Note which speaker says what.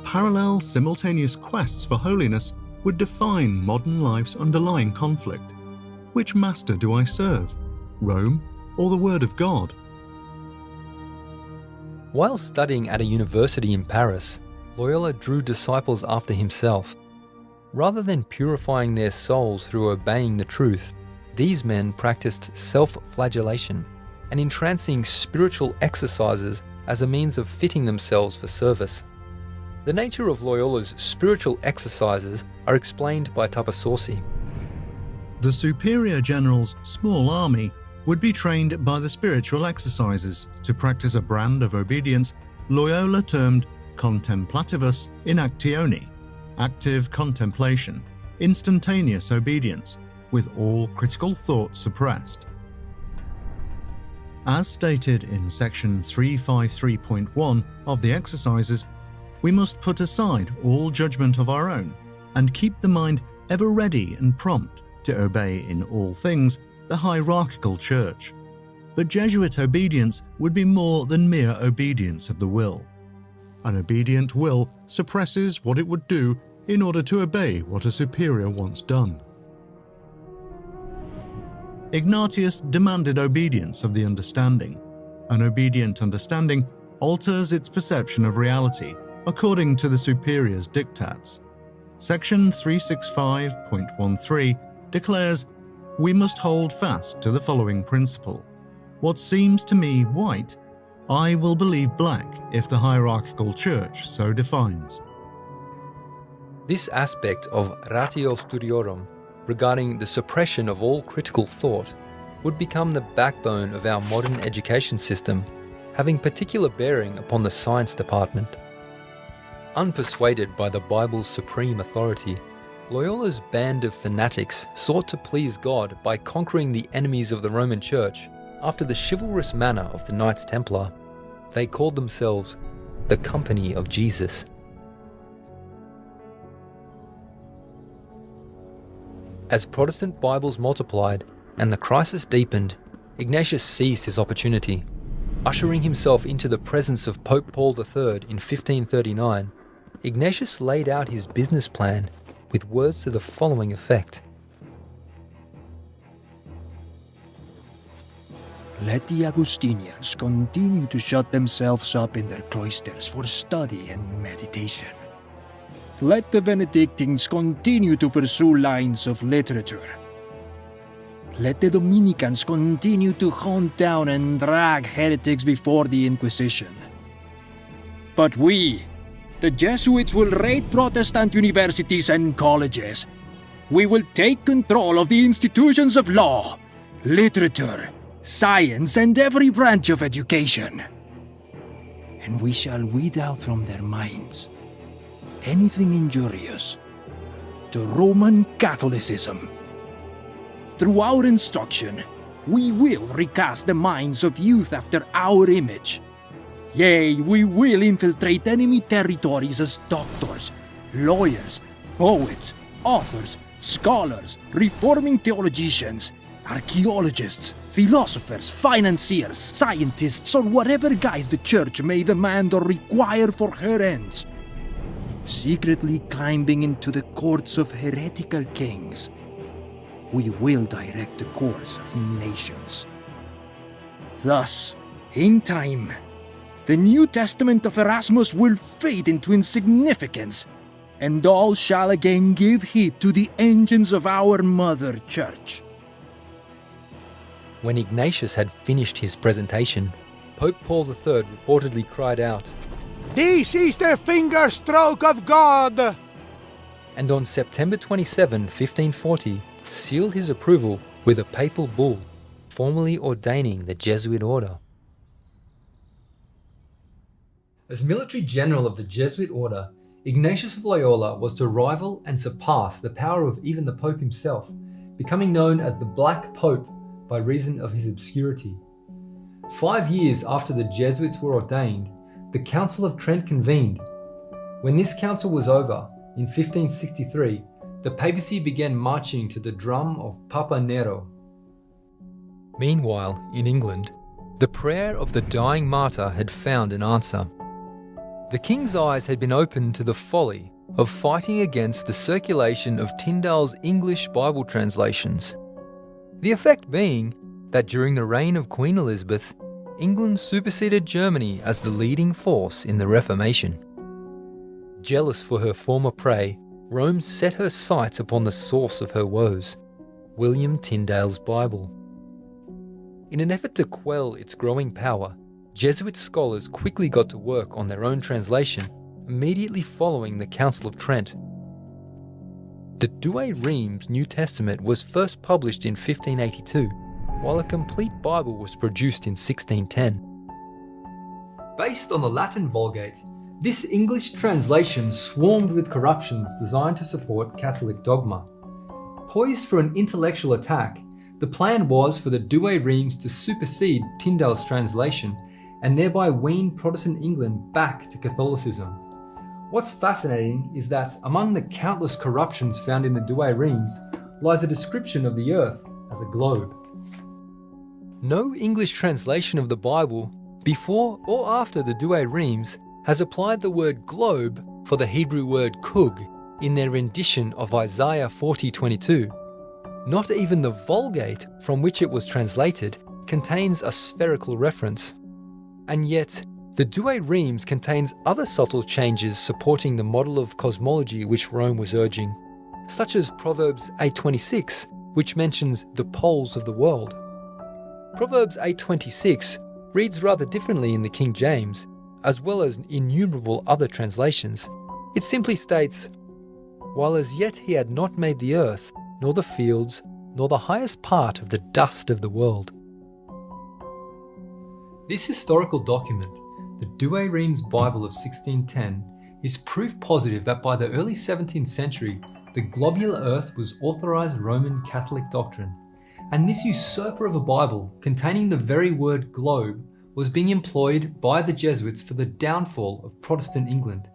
Speaker 1: parallel, simultaneous quests for holiness would define modern life's underlying conflict. Which master do I serve? Rome or the Word of God?
Speaker 2: While studying at a university in Paris, Loyola drew disciples after himself. Rather than purifying their souls through obeying the truth, these men practiced self-flagellation and entrancing spiritual exercises as a means of fitting themselves for service. The nature of Loyola's spiritual exercises are explained by Tapasorsi.
Speaker 1: The superior general's small army would be trained by the spiritual exercises to practice a brand of obedience Loyola termed contemplativus in actione, active contemplation, instantaneous obedience, with all critical thought suppressed. As stated in section 353.1 of the exercises, we must put aside all judgment of our own and keep the mind ever ready and prompt to obey in all things the hierarchical church. But Jesuit obedience would be more than mere obedience of the will. An obedient will suppresses what it would do in order to obey what a superior wants done. Ignatius demanded obedience of the understanding. An obedient understanding alters its perception of reality according to the superior's diktats. Section 365.13 declares, "We must hold fast to the following principle. What seems to me white, I will believe black if the hierarchical church so defines."
Speaker 2: This aspect of ratio studiorum, regarding the suppression of all critical thought, would become the backbone of our modern education system, having particular bearing upon the science department. Unpersuaded by the Bible's supreme authority, Loyola's band of fanatics sought to please God by conquering the enemies of the Roman Church after the chivalrous manner of the Knights Templar. They called themselves the Company of Jesus. As Protestant Bibles multiplied and the crisis deepened, Ignatius seized his opportunity. Ushering himself into the presence of Pope Paul III in 1539, Ignatius laid out his business plan with words to the following effect.
Speaker 3: Let the Augustinians continue to shut themselves up in their cloisters for study and meditation. Let the Benedictines continue to pursue lines of literature. Let the Dominicans continue to hunt down and drag heretics before the Inquisition. But we, the Jesuits, will raid Protestant universities and colleges. We will take control of the institutions of law, literature, science, and every branch of education. And we shall weed out from their minds anything injurious to Roman Catholicism. Through our instruction, we will recast the minds of youth after our image. Yea, we will infiltrate enemy territories as doctors, lawyers, poets, authors, scholars, reforming theologians, archaeologists, philosophers, financiers, scientists, or whatever guise the Church may demand or require for her ends. Secretly climbing into the courts of heretical kings, we will direct the course of nations. Thus, in time, the New Testament of Erasmus will fade into insignificance, and all shall again give heed to the engines of our Mother Church.
Speaker 2: When Ignatius had finished his presentation, Pope Paul III reportedly cried out,
Speaker 4: "This is the finger stroke of God!"
Speaker 2: and on September 27, 1540, sealed his approval with a papal bull, formally ordaining the Jesuit order. As military general of the Jesuit order, Ignatius of Loyola was to rival and surpass the power of even the Pope himself, becoming known as the Black Pope by reason of his obscurity. 5 years after the Jesuits were ordained, the Council of Trent convened. When this council was over, in 1563, the papacy began marching to the drum of Papa Nero. Meanwhile, in England, the prayer of the dying martyr had found an answer. The king's eyes had been opened to the folly of fighting against the circulation of Tyndale's English Bible translations. The effect being that during the reign of Queen Elizabeth, England superseded Germany as the leading force in the Reformation. Jealous for her former prey, Rome set her sights upon the source of her woes, William Tyndale's Bible. In an effort to quell its growing power, Jesuit scholars quickly got to work on their own translation immediately following the Council of Trent. The Douay-Rheims New Testament was first published in 1582, while a complete Bible was produced in 1610. Based on the Latin Vulgate, this English translation swarmed with corruptions designed to support Catholic dogma. Poised for an intellectual attack, the plan was for the Douay-Rheims to supersede Tyndale's translation and thereby wean Protestant England back to Catholicism. What's fascinating is that among the countless corruptions found in the Douay-Rheims lies a description of the earth as a globe. No English translation of the Bible, before or after the Douay-Rheims, has applied the word globe for the Hebrew word kug in their rendition of Isaiah 40:22. Not even the Vulgate, from which it was translated, contains a spherical reference. And yet, the Douay-Rheims contains other subtle changes supporting the model of cosmology which Rome was urging, such as Proverbs 8:26, which mentions the poles of the world. Proverbs 8:26 reads rather differently in the King James, as well as innumerable other translations. It simply states, "While as yet he had not made the earth, nor the fields, nor the highest part of the dust of the world." This historical document, the Douay-Rheims Bible of 1610, is proof positive that by the early 17th century, the globular earth was authorized Roman Catholic doctrine, and this usurper of a Bible containing the very word globe was being employed by the Jesuits for the downfall of Protestant England